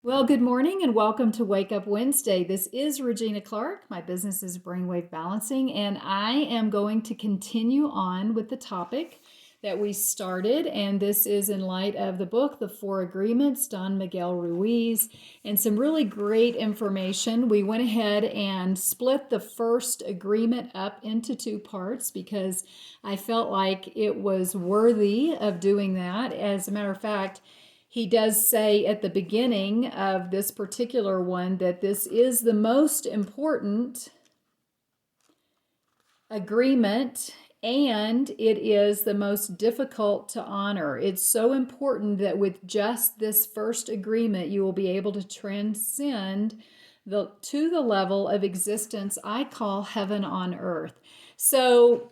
Well, good morning and welcome to Wake Up Wednesday. This is Regina Clark. My business is Brainwave Balancing, and I am going to continue on with the topic that we started. And this is in light of the book, The Four Agreements, Don Miguel Ruiz, and some really great information. We went ahead and split the first agreement up into two parts because I felt like it was worthy of doing that. As a matter of fact, he does say at the beginning of this particular one that this is the most important agreement and it is the most difficult to honor. It's so important that with just this first agreement, you will be able to transcend to the level of existence I call heaven on earth. So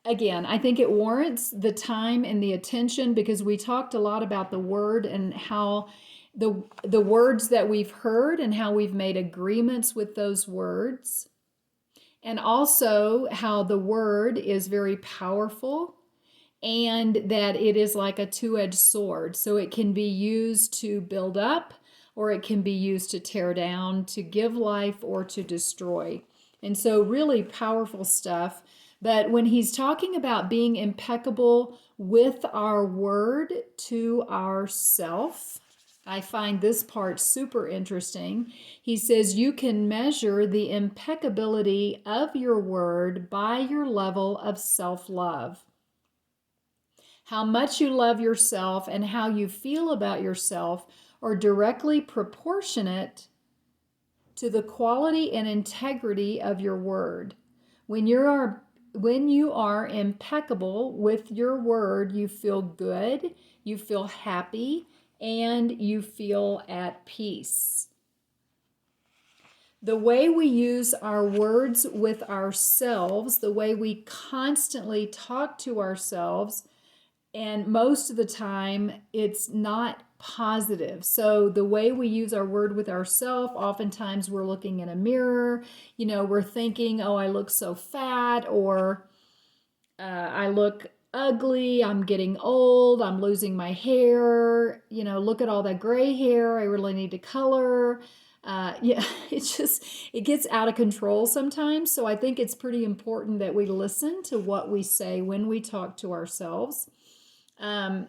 again, I think it warrants the time and the attention because we talked a lot about the word and how the words that we've heard and how we've made agreements with those words, and also how the word is very powerful and that it is like a two-edged sword. So it can be used to build up or it can be used to tear down, to give life or to destroy. And so really powerful stuff. But when he's talking about being impeccable with our word to ourself, I find this part super interesting. He says you can measure the impeccability of your word by your level of self-love. How much you love yourself and how you feel about yourself are directly proportionate to the quality and integrity of your word. When you are impeccable with your word, you feel good, you feel happy, and you feel at peace. The way we use our words with ourselves, the way we constantly talk to ourselves, and most of the time it's not positive. So the way we use our word with ourselves, oftentimes we're looking in a mirror, we're thinking, oh, I look so fat, or I look ugly, I'm getting old, I'm losing my hair, look at all that gray hair, I really need to color. Yeah, it gets out of control sometimes. So I think it's pretty important that we listen to what we say when we talk to ourselves. And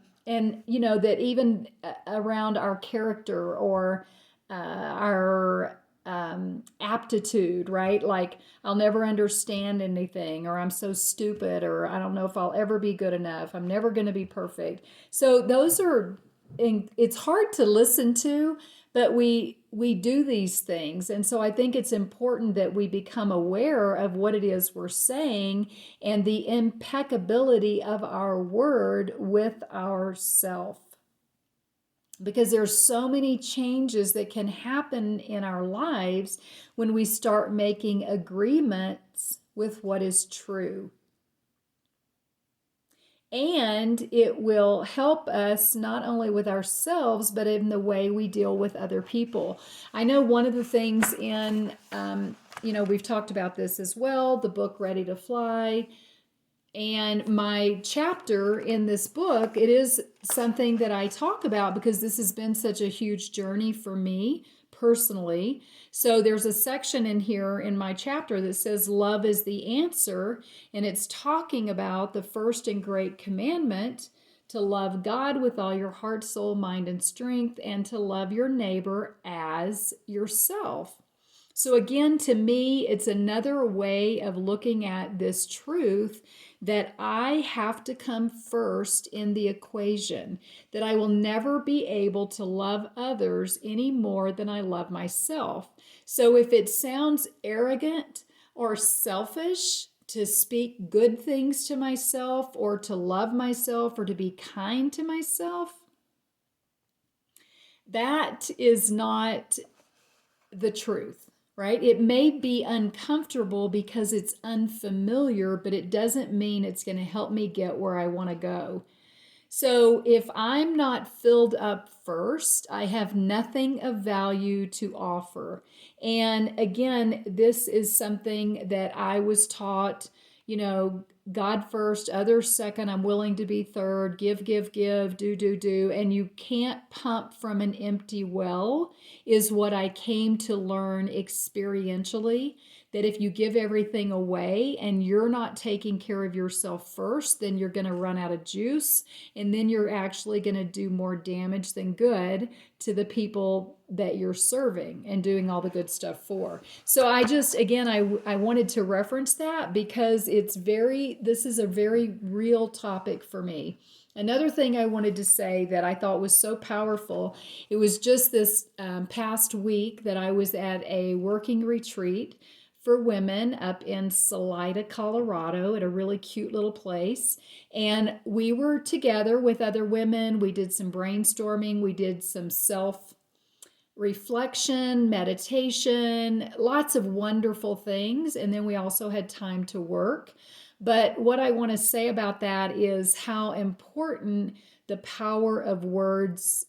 that even around our character or our aptitude, right? Like, I'll never understand anything, or I'm so stupid, or I don't know if I'll ever be good enough. I'm never going to be perfect. So those are, it's hard to listen to, but we do these things. And so I think it's important that we become aware of what it is we're saying and the impeccability of our word with ourself. Because there's so many changes that can happen in our lives when we start making agreements with what is true. And it will help us not only with ourselves, but in the way we deal with other people. I know one of the things we've talked about this as well, the book Ready to Fly. And my chapter in this book, it is something that I talk about because this has been such a huge journey for me personally. So there's a section in here in my chapter that says love is the answer, and it's talking about the first and great commandment to love God with all your heart, soul, mind, and strength, and to love your neighbor as yourself. So again, to me, it's another way of looking at this truth that I have to come first in the equation, that I will never be able to love others any more than I love myself. So if it sounds arrogant or selfish to speak good things to myself or to love myself or to be kind to myself, that is not the truth, right? It may be uncomfortable because it's unfamiliar, but it doesn't mean it's going to help me get where I want to go. So if I'm not filled up first, I have nothing of value to offer. And again, this is something that I was taught, God first, others second, I'm willing to be third, give, do. And you can't pump from an empty well, is what I came to learn experientially. That if you give everything away and you're not taking care of yourself first, then you're going to run out of juice. And then you're actually going to do more damage than good to the people that you're serving and doing all the good stuff for. So I just, again, I wanted to reference that because this is a very real topic for me. Another thing I wanted to say that I thought was so powerful, it was just this past week that I was at a working retreat for women up in Salida, Colorado, at a really cute little place. And we were together with other women. We did some brainstorming, we did some self reflection, meditation, lots of wonderful things. And then we also had time to work. But what I want to say about that is how important the power of words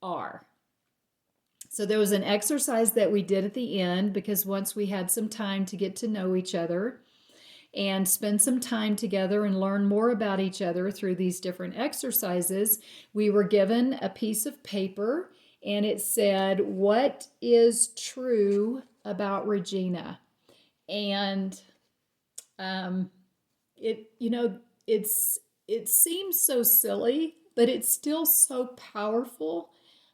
are. So there was an exercise that we did at the end because once we had some time to get to know each other and spend some time together and learn more about each other through these different exercises, we were given a piece of paper and it said, "What is true about Regina?" And it, it seems so silly, but it's still so powerful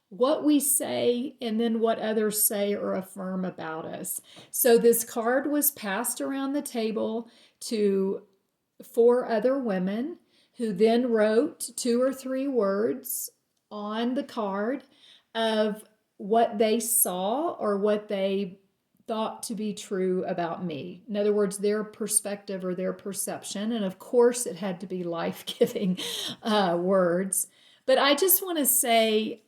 what we say and then what others say or affirm about us. So this card was passed around the table to 4 other women who then wrote 2 or 3 words on the card of what they saw or what they thought to be true about me. In other words, their perspective or their perception. And of course, it had to be life-giving words. But I just want to say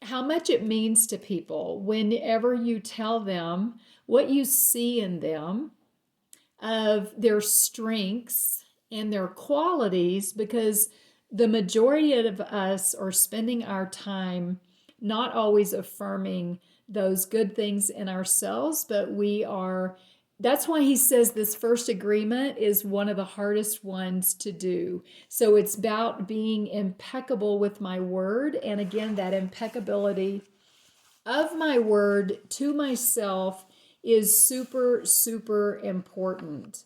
how much it means to people whenever you tell them what you see in them of their strengths and their qualities, because the majority of us are spending our time not always affirming those good things in ourselves, but that's why he says this first agreement is one of the hardest ones to do. So it's about being impeccable with my word. And again, that impeccability of my word to myself is super, super important.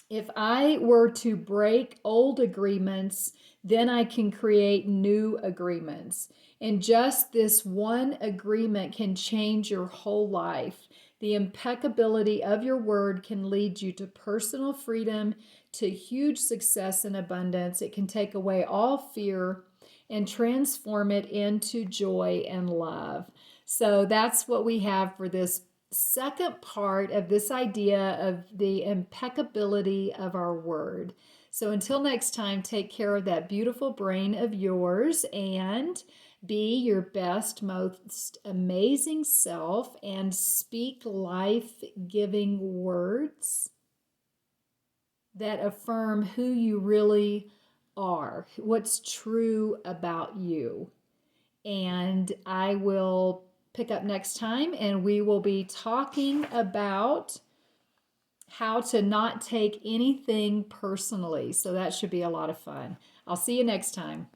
If I were to break old agreements, then I can create new agreements. And just this one agreement can change your whole life. The impeccability of your word can lead you to personal freedom, to huge success and abundance. It can take away all fear and transform it into joy and love. So that's what we have for this second part of this idea of the impeccability of our word. So until next time, take care of that beautiful brain of yours and be your best, most amazing self and speak life-giving words that affirm who you really are, what's true about you. And I will pick up next time and we will be talking about how to not take anything personally. So that should be a lot of fun. I'll see you next time.